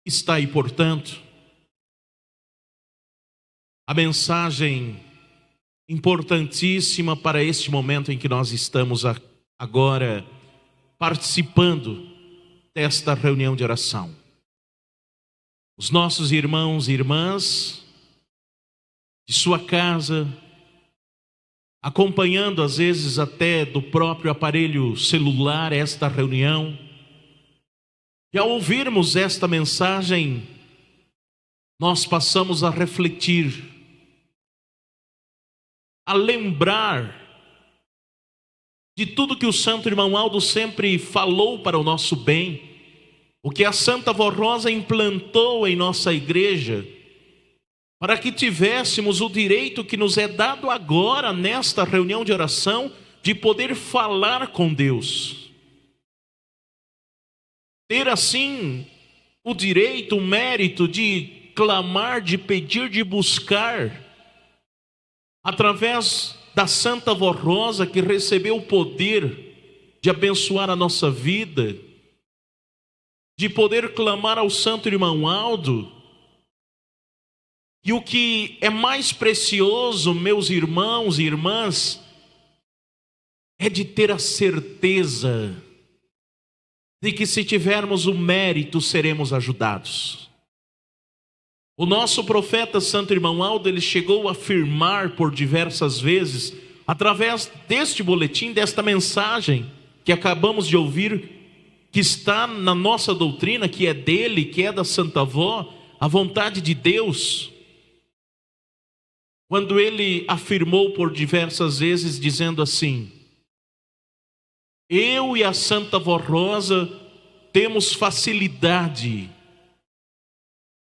Está aí, portanto, a mensagem importantíssima para este momento em que nós estamos agora participando desta reunião de oração. Os nossos irmãos e irmãs de sua casa, acompanhando às vezes até do próprio aparelho celular esta reunião, e ao ouvirmos esta mensagem, nós passamos a refletir, a lembrar de tudo que o santo irmão Aldo sempre falou para o nosso bem, o que a Santa Vó Rosa implantou em nossa igreja, para que tivéssemos o direito que nos é dado agora, nesta reunião de oração, de poder falar com Deus. Ter assim o direito, o mérito de clamar, de pedir, de buscar, através da Santa Vó Rosa, que recebeu o poder de abençoar a nossa vida, de poder clamar ao santo irmão Aldo. E o que é mais precioso, meus irmãos e irmãs, é de ter a certeza de que, se tivermos o mérito, seremos ajudados. O nosso profeta santo irmão Aldo, ele chegou a afirmar por diversas vezes, através deste boletim, desta mensagem que acabamos de ouvir, que está na nossa doutrina, que é dele, que é da Santa Vó, a vontade de Deus. Quando ele afirmou por diversas vezes, dizendo assim: eu e a Santa Vó Rosa temos facilidade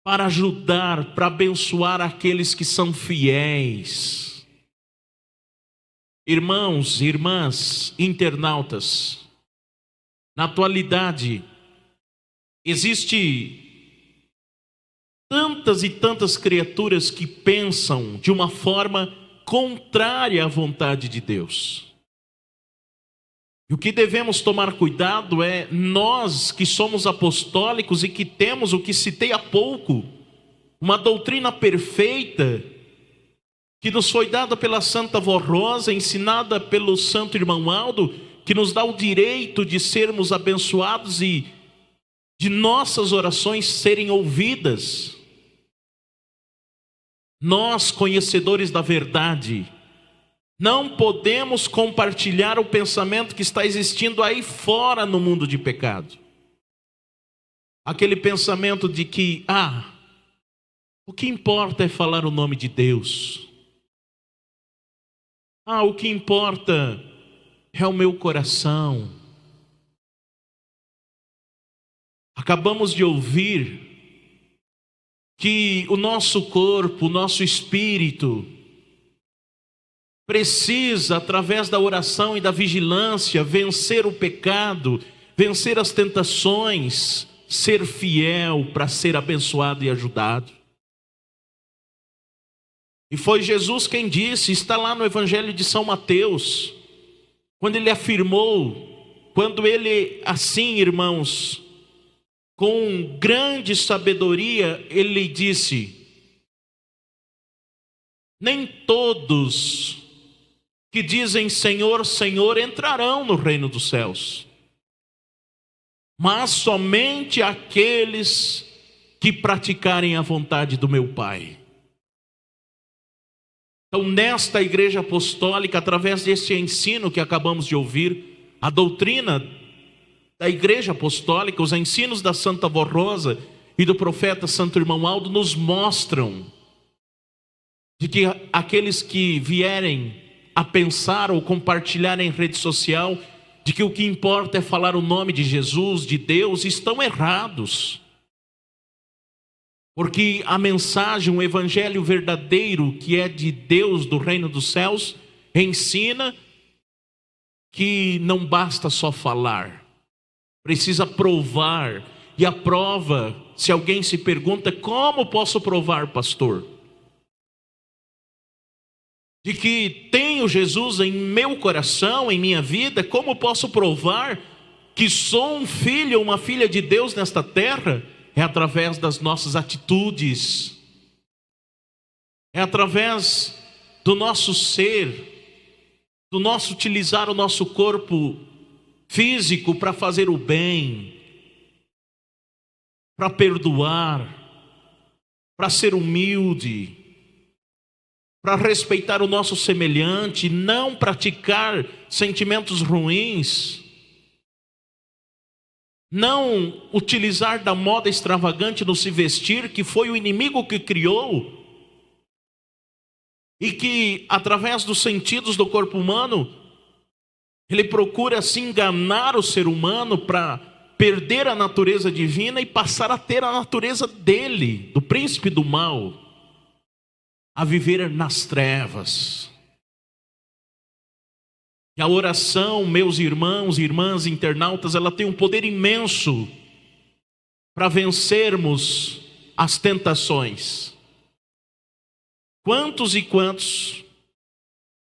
para ajudar, para abençoar aqueles que são fiéis. Irmãos e irmãs, internautas, na atualidade existe tantas e tantas criaturas que pensam de uma forma contrária à vontade de Deus. E o que devemos tomar cuidado é nós que somos apostólicos e que temos o que citei há pouco, uma doutrina perfeita, que nos foi dada pela Santa Vó Rosa, ensinada pelo santo irmão Aldo, que nos dá o direito de sermos abençoados e de nossas orações serem ouvidas. Nós, conhecedores da verdade, não podemos compartilhar o pensamento que está existindo aí fora no mundo de pecado. Aquele pensamento de que, o que importa é falar o nome de Deus. O que importa é o meu coração. Acabamos de ouvir que o nosso corpo, o nosso espírito, precisa, através da oração e da vigilância, vencer o pecado, vencer as tentações, ser fiel para ser abençoado e ajudado. E foi Jesus quem disse, está lá no Evangelho de São Mateus, quando ele afirmou, quando ele, assim, irmãos, com grande sabedoria, ele disse: nem todos que dizem Senhor, Senhor, entrarão no reino dos céus, mas somente aqueles que praticarem a vontade do meu Pai. Então, nesta igreja apostólica, através desse ensino que acabamos de ouvir, a doutrina da igreja apostólica, os ensinos da Santa Vó Rosa e do profeta santo irmão Aldo nos mostram de que aqueles que vierem a pensar ou compartilhar em rede social de que o que importa é falar o nome de Jesus, de Deus, estão errados. Porque a mensagem, o evangelho verdadeiro, que é de Deus, do reino dos céus, ensina que não basta só falar, precisa provar. E a prova, se alguém se pergunta, como posso provar, pastor? De que tenho Jesus em meu coração, em minha vida, como posso provar que sou um filho ou uma filha de Deus nesta terra? é através das nossas atitudes, é através do nosso ser, do nosso utilizar o nosso corpo físico para fazer o bem, para perdoar, para ser humilde, para respeitar o nosso semelhante, não praticar sentimentos ruins, não utilizar da moda extravagante no se vestir, que foi o inimigo que criou, e que através dos sentidos do corpo humano, ele procura se enganar o ser humano para perder a natureza divina e passar a ter a natureza dele, do príncipe do mal, a viver nas trevas. E a oração, meus irmãos e irmãs internautas, ela tem um poder imenso para vencermos as tentações. Quantos e quantos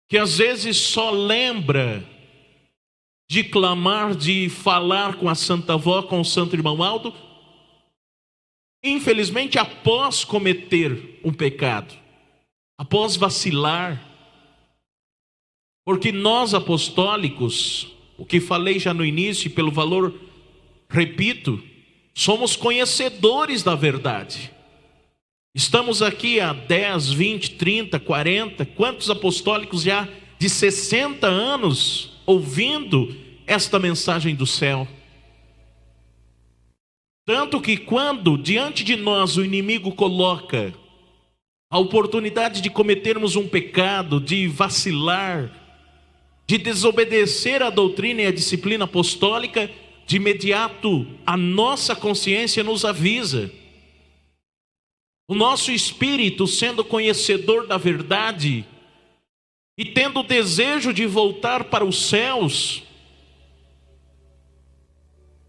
que às vezes só lembra de clamar, de falar com a Santa Avó, com o Santo Irmão Aldo, infelizmente após cometer um pecado, após vacilar, porque nós apostólicos, o que falei já no início, pelo valor, repito, somos conhecedores da verdade. Estamos aqui há 10, 20, 30, 40, quantos apostólicos já de 60 anos ouvindo esta mensagem do céu? Tanto que quando diante de nós o inimigo coloca a oportunidade de cometermos um pecado, de vacilar, de desobedecer a doutrina e a disciplina apostólica, de imediato a nossa consciência nos avisa. O nosso espírito, sendo conhecedor da verdade e tendo o desejo de voltar para os céus,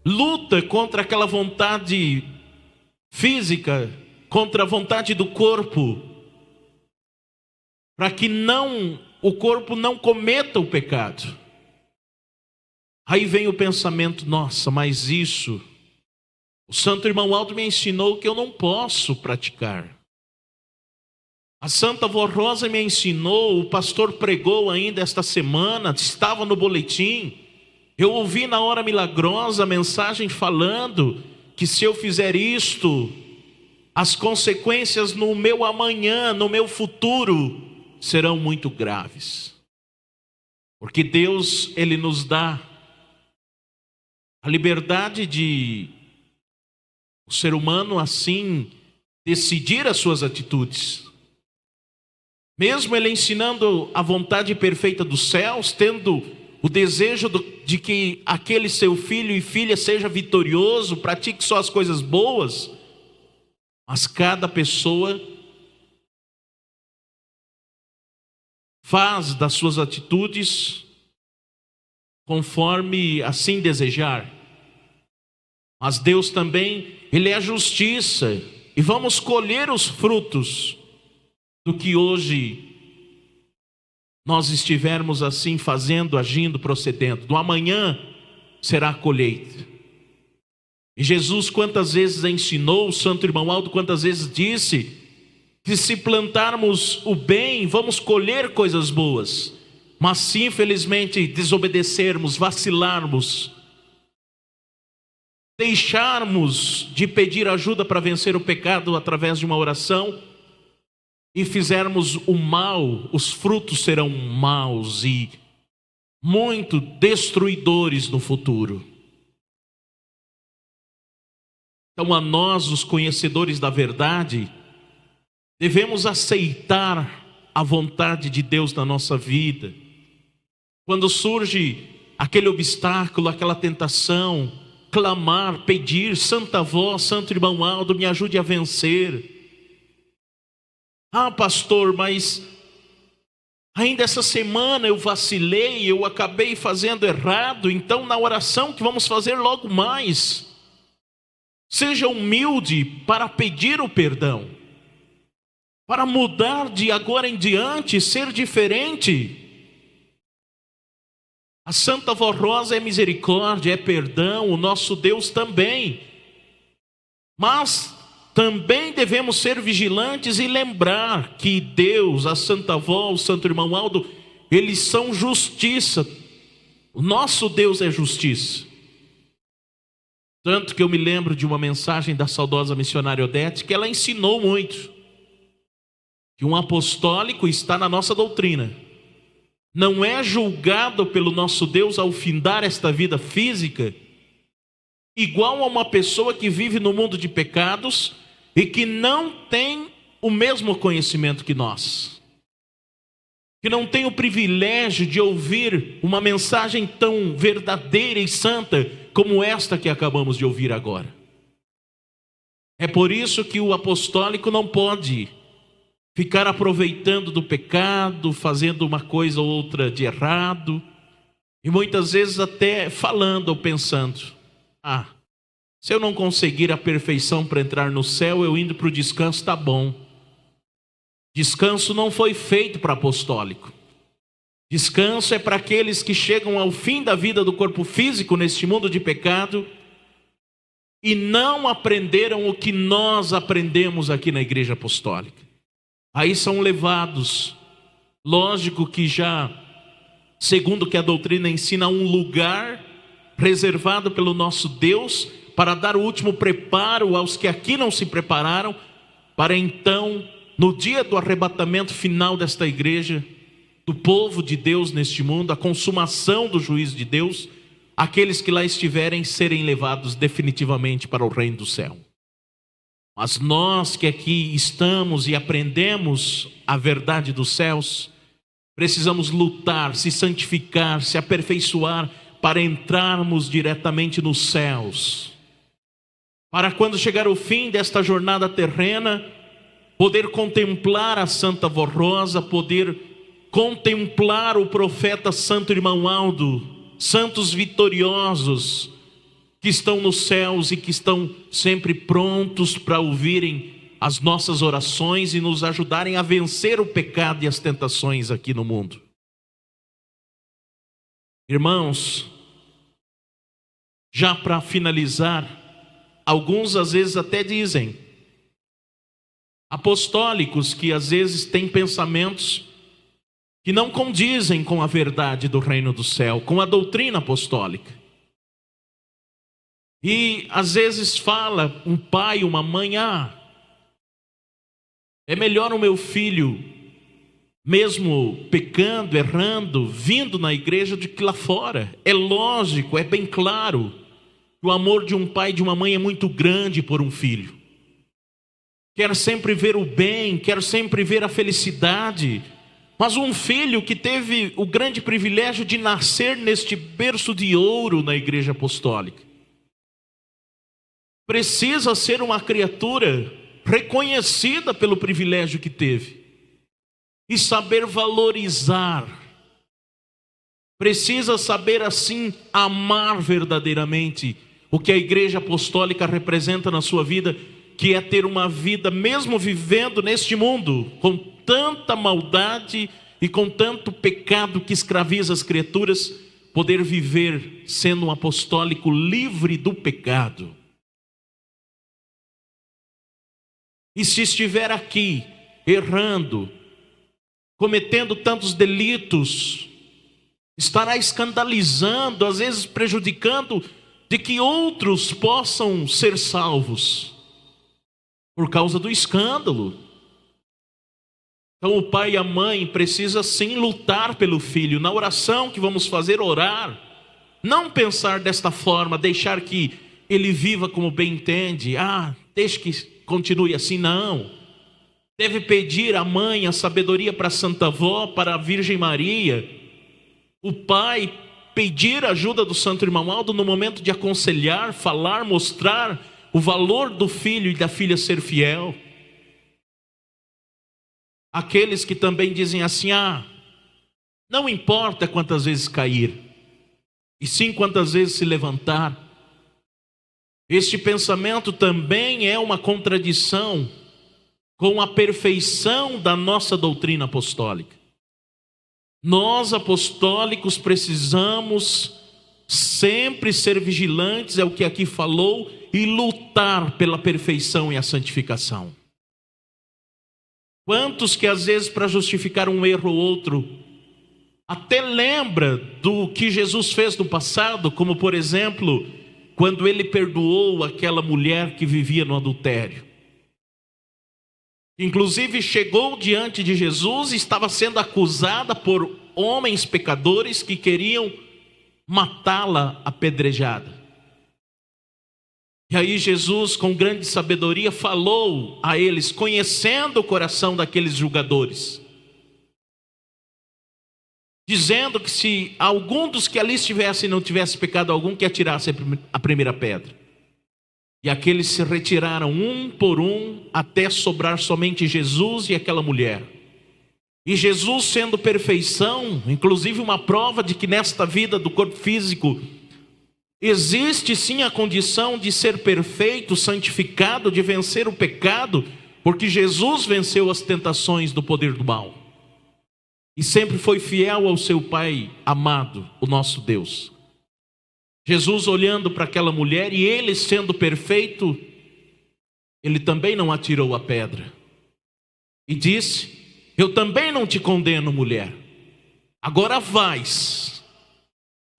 luta contra aquela vontade física, contra a vontade do corpo, para que o corpo não cometa o pecado. Aí vem o pensamento: nossa, mas isso o Santo Irmão Aldo me ensinou que eu não posso praticar. A Santa Avó Rosa me ensinou, o pastor pregou ainda esta semana, estava no boletim. Eu ouvi na hora milagrosa a mensagem falando que se eu fizer isto, as consequências no meu amanhã, no meu futuro, serão muito graves. Porque Deus, Ele nos dá a liberdade de o ser humano assim decidir as suas atitudes. Mesmo Ele ensinando a vontade perfeita dos céus, tendo o desejo de que aquele seu filho e filha seja vitorioso, pratique só as coisas boas, mas cada pessoa faz das suas atitudes conforme assim desejar. Mas Deus também, Ele é a justiça, e vamos colher os frutos do que hoje nós estivermos assim fazendo, agindo, procedendo. Do amanhã será a colheita. E Jesus quantas vezes ensinou, o Santo Irmão Aldo quantas vezes disse que se plantarmos o bem, vamos colher coisas boas. Mas se infelizmente desobedecermos, vacilarmos, deixarmos de pedir ajuda para vencer o pecado através de uma oração e fizermos o mal, os frutos serão maus e muito destruidores no futuro. Então a nós, os conhecedores da verdade, devemos aceitar a vontade de Deus na nossa vida. Quando surge aquele obstáculo, aquela tentação, clamar, pedir: Santa Avó, Santo Irmão Aldo, me ajude a vencer. Ah, pastor, mas ainda essa semana eu vacilei, eu acabei fazendo errado. Então na oração que vamos fazer logo mais, seja humilde para pedir o perdão, para mudar de agora em diante, ser diferente. A Santa Avó Rosa é misericórdia, é perdão, o nosso Deus também. Mas também devemos ser vigilantes e lembrar que Deus, a Santa Avó, o Santo Irmão Aldo, eles são justiça. O nosso Deus é justiça. Tanto que eu me lembro de uma mensagem da saudosa missionária Odete, que ela ensinou muito, que um apostólico está na nossa doutrina. Não é julgado pelo nosso Deus ao findar esta vida física, igual a uma pessoa que vive no mundo de pecados e que não tem o mesmo conhecimento que nós, que não tem o privilégio de ouvir uma mensagem tão verdadeira e santa como esta que acabamos de ouvir agora. É por isso que o apostólico não pode ficar aproveitando do pecado, fazendo uma coisa ou outra de errado, e muitas vezes até falando ou pensando: se eu não conseguir a perfeição para entrar no céu, eu indo para o descanso está bom. Descanso não foi feito para apostólico. Descanso é para aqueles que chegam ao fim da vida do corpo físico neste mundo de pecado e não aprenderam o que nós aprendemos aqui na igreja apostólica. Aí são levados, lógico que já, segundo o que a doutrina ensina, a um lugar reservado pelo nosso Deus para dar o último preparo aos que aqui não se prepararam, para então, no dia do arrebatamento final desta igreja, do povo de Deus neste mundo, a consumação do juízo de Deus, aqueles que lá estiverem serem levados definitivamente para o reino do céu. Mas nós que aqui estamos e aprendemos a verdade dos céus, precisamos lutar, se santificar, se aperfeiçoar para entrarmos diretamente nos céus. Para quando chegar o fim desta jornada terrena, poder contemplar a Santa Avó Rosa, poder contemplar o profeta Santo Irmão Aldo, santos vitoriosos que estão nos céus e que estão sempre prontos para ouvirem as nossas orações e nos ajudarem a vencer o pecado e as tentações aqui no mundo. Irmãos, já para finalizar, alguns às vezes até dizem, apostólicos que às vezes têm pensamentos que não condizem com a verdade do reino do céu, com a doutrina apostólica. E às vezes fala um pai, uma mãe, é melhor o meu filho, mesmo pecando, errando, vindo na igreja do que lá fora. É lógico, é bem claro que o amor de um pai e de uma mãe é muito grande por um filho. Quer sempre ver o bem, quer sempre ver a felicidade. Mas um filho que teve o grande privilégio de nascer neste berço de ouro na igreja apostólica, precisa ser uma criatura reconhecida pelo privilégio que teve e saber valorizar. Precisa saber assim amar verdadeiramente o que a igreja apostólica representa na sua vida, que é ter uma vida, mesmo vivendo neste mundo, com tanta maldade e com tanto pecado que escraviza as criaturas, poder viver sendo um apostólico livre do pecado. E se estiver aqui, errando, cometendo tantos delitos, estará escandalizando, às vezes prejudicando, de que outros possam ser salvos, por causa do escândalo. Então o pai e a mãe precisam sim lutar pelo filho. Na oração que vamos fazer, orar. Não pensar desta forma, deixar que ele viva como bem entende. Deixe que continue assim, não. Deve pedir à mãe a sabedoria para a Santa Avó, para a Virgem Maria. O pai pedir a ajuda do Santo Irmão Aldo no momento de aconselhar, falar, mostrar o valor do filho e da filha ser fiel. Aqueles que também dizem assim, não importa quantas vezes cair, e sim quantas vezes se levantar. Este pensamento também é uma contradição com a perfeição da nossa doutrina apostólica. Nós apostólicos precisamos sempre ser vigilantes, é o que aqui falou, e lutar pela perfeição e a santificação. Quantos que às vezes para justificar um erro ou outro, até lembra do que Jesus fez no passado, como por exemplo, quando ele perdoou aquela mulher que vivia no adultério. Inclusive chegou diante de Jesus e estava sendo acusada por homens pecadores que queriam matá-la apedrejada. E aí Jesus, com grande sabedoria, falou a eles, conhecendo o coração daqueles julgadores, dizendo que se algum dos que ali estivessem não tivesse pecado algum, que atirasse a primeira pedra. E aqueles se retiraram um por um, até sobrar somente Jesus e aquela mulher. E Jesus, sendo perfeição, inclusive uma prova de que nesta vida do corpo físico existe sim a condição de ser perfeito, santificado, de vencer o pecado, porque Jesus venceu as tentações do poder do mal. E sempre foi fiel ao seu Pai amado, o nosso Deus. Jesus olhando para aquela mulher e ele sendo perfeito, ele também não atirou a pedra. E disse, eu também não te condeno, mulher. Agora vais.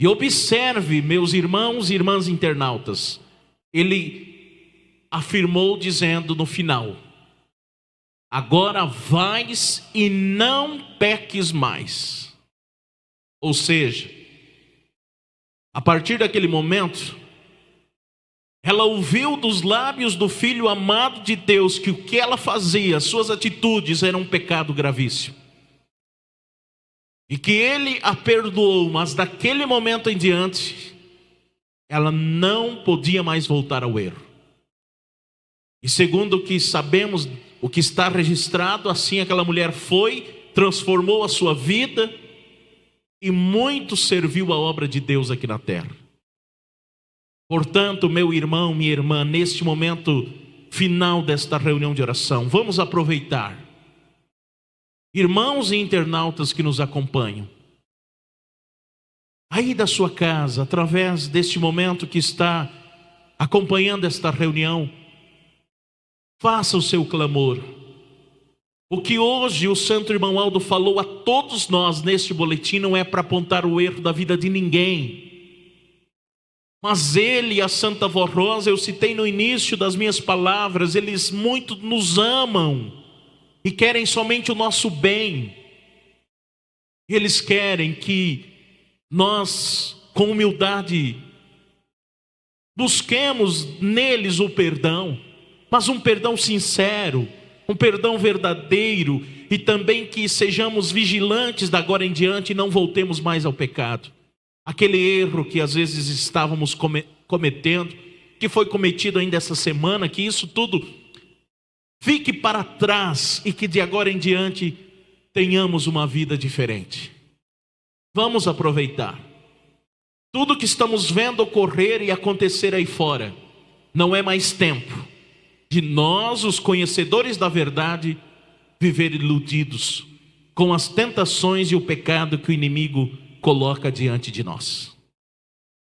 E observe, meus irmãos e irmãs internautas, ele afirmou dizendo no final, agora vais e não peques mais. Ou seja, a partir daquele momento, ela ouviu dos lábios do Filho amado de Deus que o que ela fazia, suas atitudes eram um pecado gravíssimo. E que ele a perdoou, mas daquele momento em diante, ela não podia mais voltar ao erro. E segundo o que sabemos, o que está registrado, assim aquela mulher foi, transformou a sua vida e muito serviu a obra de Deus aqui na terra. Portanto, meu irmão, minha irmã, neste momento final desta reunião de oração, vamos aproveitar. Irmãos e internautas que nos acompanham, aí da sua casa, através deste momento que está acompanhando esta reunião, faça o seu clamor. O que hoje o Santo Irmão Aldo falou a todos nós neste boletim não é para apontar o erro da vida de ninguém. Mas ele e a Santa Vó Rosa, eu citei no início das minhas palavras, eles muito nos amam e querem somente o nosso bem. Eles querem que nós, com humildade, busquemos neles o perdão, mas um perdão sincero, um perdão verdadeiro, e também que sejamos vigilantes da agora em diante e não voltemos mais ao pecado. Aquele erro que às vezes estávamos cometendo, que foi cometido ainda essa semana, que isso tudo fique para trás e que de agora em diante tenhamos uma vida diferente. Vamos aproveitar. Tudo que estamos vendo ocorrer e acontecer aí fora, não é mais tempo de nós, os conhecedores da verdade, viver iludidos com as tentações e o pecado que o inimigo coloca diante de nós.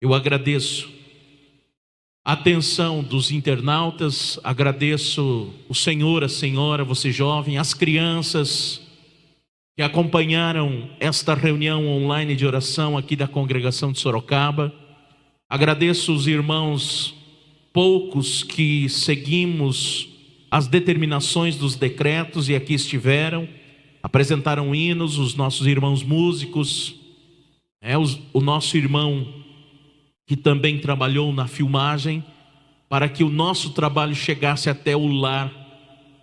Eu agradeço a atenção dos internautas, agradeço o senhor, a senhora, você jovem, as crianças que acompanharam esta reunião online de oração aqui da congregação de Sorocaba. Agradeço os irmãos poucos que seguimos as determinações dos decretos e aqui estiveram, apresentaram hinos, os nossos irmãos músicos, o nosso irmão que também trabalhou na filmagem, para que o nosso trabalho chegasse até o lar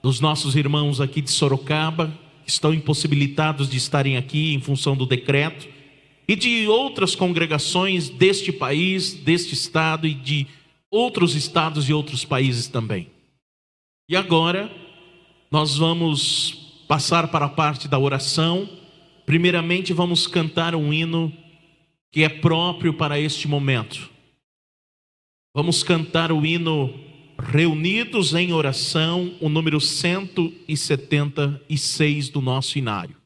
dos nossos irmãos aqui de Sorocaba, que estão impossibilitados de estarem aqui em função do decreto, e de outras congregações deste país, deste estado e de outros estados e outros países também. E agora, nós vamos passar para a parte da oração. Primeiramente, vamos cantar um hino que é próprio para este momento. Vamos cantar o hino Reunidos em Oração, o número 176 do nosso inário.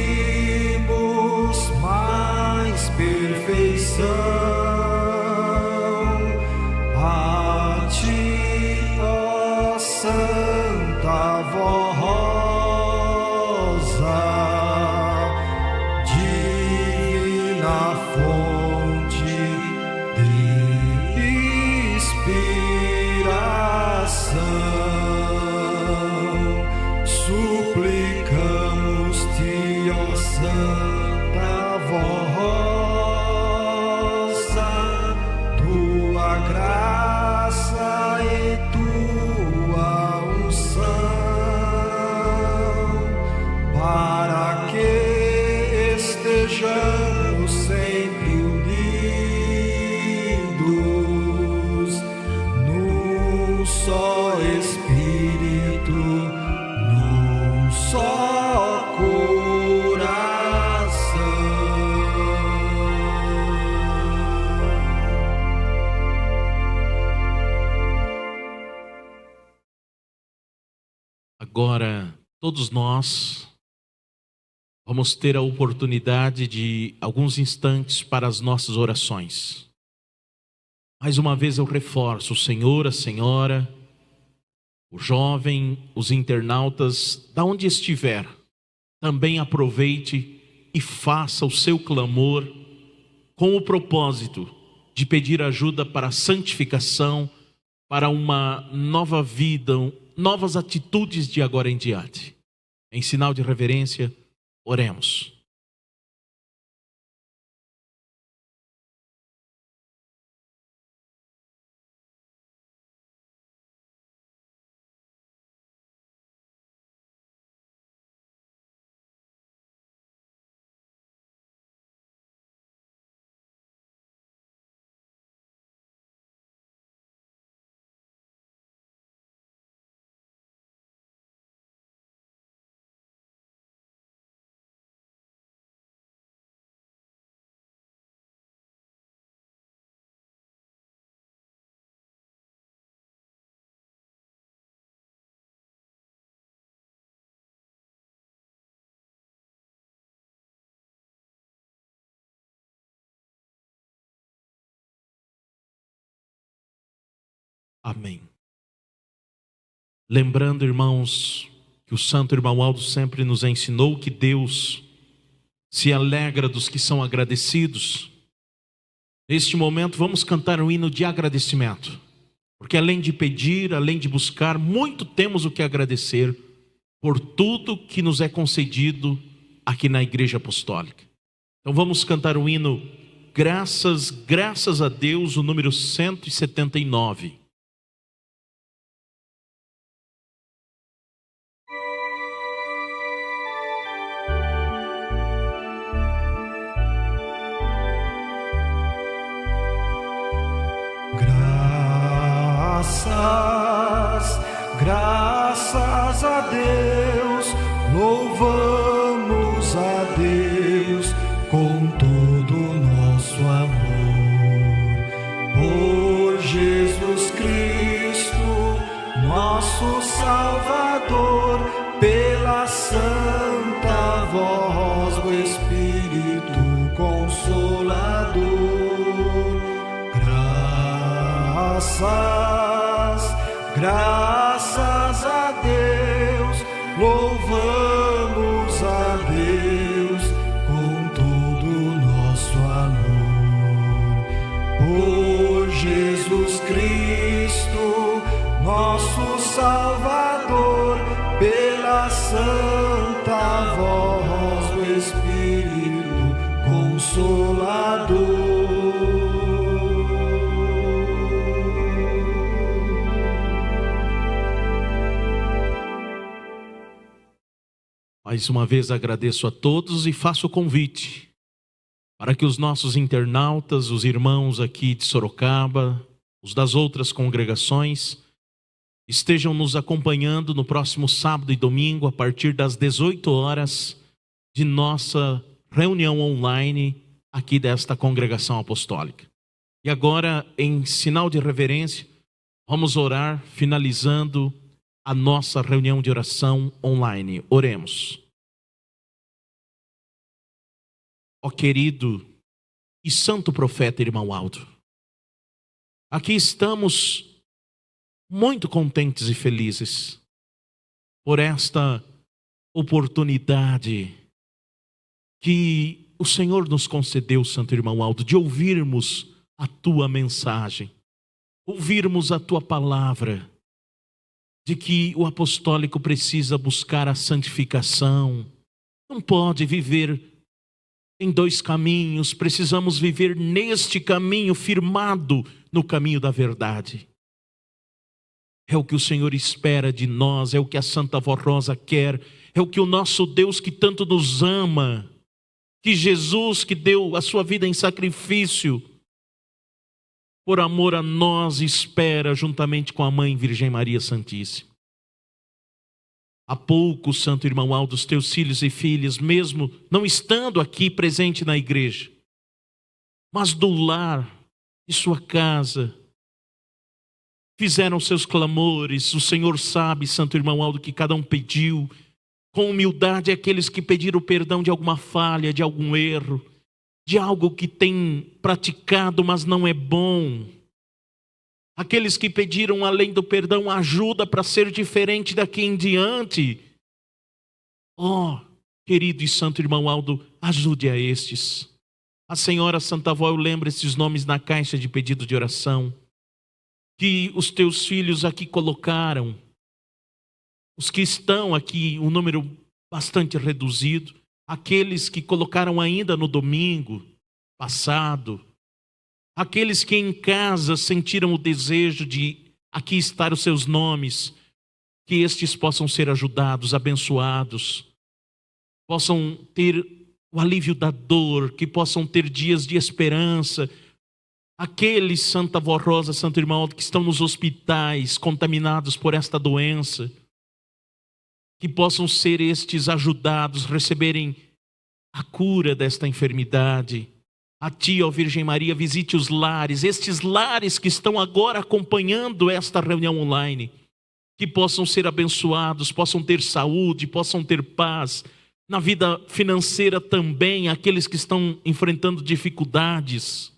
pedimos mais perfeição. A ti, ó Santa Voz rosa, divina fonte de inspiração, suplicamos-te, ó Santa Voz rosa, tua graça e tua unção, para que estejamos sempre unidos num só Espírito, num só coração. Agora, todos nós vamos ter a oportunidade de alguns instantes para as nossas orações. Mais uma vez eu reforço, o senhor, a senhora, o jovem, os internautas, da onde estiver, também aproveite e faça o seu clamor com o propósito de pedir ajuda para a santificação, para uma nova vida, novas atitudes de agora em diante. Em sinal de reverência, oremos. Amém. Lembrando, irmãos, que o Santo Irmão Aldo sempre nos ensinou que Deus se alegra dos que são agradecidos. Neste momento vamos cantar um hino de agradecimento, porque além de pedir, além de buscar, muito temos o que agradecer por tudo que nos é concedido aqui na Igreja Apostólica. Então vamos cantar o hino Graças a Deus, o número 179. Graças a Deus, louvamos a Deus com todo o nosso amor. Por Jesus Cristo, nosso Salvador, pela santa voz do Espírito Consolador. Graças a Deus, louvamos a Deus com todo o nosso amor. Por Jesus Cristo, nosso Salvador, pela santa voz do Espírito Consolador. Mais uma vez agradeço a todos e faço o convite para que os nossos internautas, os irmãos aqui de Sorocaba, os das outras congregações, estejam nos acompanhando no próximo sábado e domingo, a partir das 18 horas, de nossa reunião online aqui desta congregação apostólica. E agora, em sinal de reverência, vamos orar, finalizando a nossa reunião de oração online. Oremos. Ó querido e santo profeta irmão Aldo, aqui estamos muito contentes e felizes por esta oportunidade que o Senhor nos concedeu, santo irmão Aldo, de ouvirmos a tua mensagem, ouvirmos a tua palavra, de que o apostólico precisa buscar a santificação, não pode viver em dois caminhos, precisamos viver neste caminho, firmado no caminho da verdade. É o que o Senhor espera de nós, é o que a Santa Vó Rosa quer, é o que o nosso Deus que tanto nos ama, que Jesus que deu a sua vida em sacrifício, por amor a nós, espera juntamente com a Mãe Virgem Maria Santíssima. Há pouco, santo irmão Aldo, os teus filhos e filhas, mesmo não estando aqui presente na igreja, mas do lar de sua casa, fizeram seus clamores. O Senhor sabe, santo irmão Aldo, que cada um pediu, com humildade, aqueles que pediram perdão de alguma falha, de algum erro, de algo que tem praticado, mas não é bom. Aqueles que pediram, além do perdão, ajuda para ser diferente daqui em diante. Ó, querido e santo irmão Aldo, ajude a estes. A senhora Santa Vó, eu lembro esses nomes na caixa de pedido de oração, que os teus filhos aqui colocaram. Os que estão aqui, um número bastante reduzido, aqueles que colocaram ainda no domingo passado, aqueles que em casa sentiram o desejo de aqui estar os seus nomes, que estes possam ser ajudados, abençoados, possam ter o alívio da dor, que possam ter dias de esperança. Aqueles, Santa Vó Rosa, Santo Irmão Aldo, que estão nos hospitais contaminados por esta doença, que possam ser estes ajudados, receberem a cura desta enfermidade. A ti, ó Virgem Maria, visite os lares, estes lares que estão agora acompanhando esta reunião online, que possam ser abençoados, possam ter saúde, possam ter paz. Na vida financeira também, aqueles que estão enfrentando dificuldades.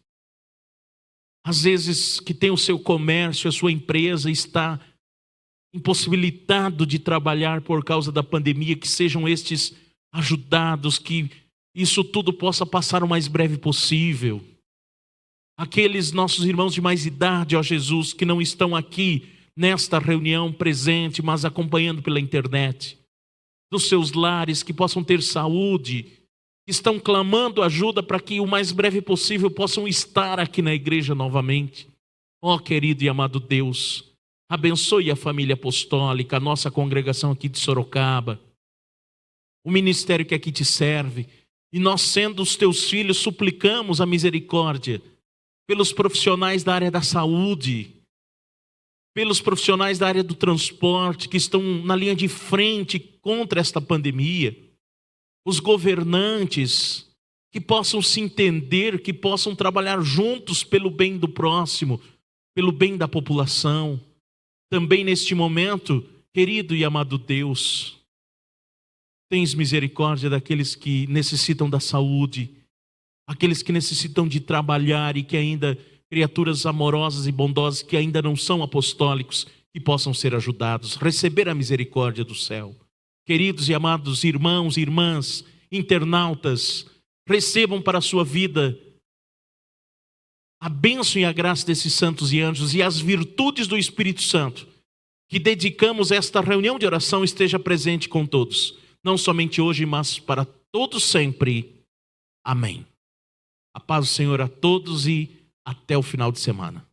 Às vezes que tem o seu comércio, a sua empresa está impossibilitado de trabalhar por causa da pandemia, que sejam estes ajudados, que isso tudo possa passar o mais breve possível. Aqueles nossos irmãos de mais idade, ó Jesus, que não estão aqui nesta reunião presente, mas acompanhando pela internet, dos seus lares, que possam ter saúde, que estão clamando ajuda para que o mais breve possível possam estar aqui na igreja novamente. Ó querido e amado Deus, abençoe a família apostólica, a nossa congregação aqui de Sorocaba, o ministério que aqui te serve. E nós, sendo os teus filhos, suplicamos a misericórdia pelos profissionais da área da saúde, pelos profissionais da área do transporte, que estão na linha de frente contra esta pandemia, os governantes, que possam se entender, que possam trabalhar juntos pelo bem do próximo, pelo bem da população. Também neste momento, querido e amado Deus, tens misericórdia daqueles que necessitam da saúde, aqueles que necessitam de trabalhar e que ainda, criaturas amorosas e bondosas que ainda não são apostólicos, que possam ser ajudados, receber a misericórdia do céu. Queridos e amados irmãos e irmãs, internautas, recebam para a sua vida a bênção e a graça desses santos e anjos e as virtudes do Espírito Santo, que dedicamos esta reunião de oração esteja presente com todos. Não somente hoje, mas para todos sempre. Amém. A paz do Senhor a todos e até o final de semana.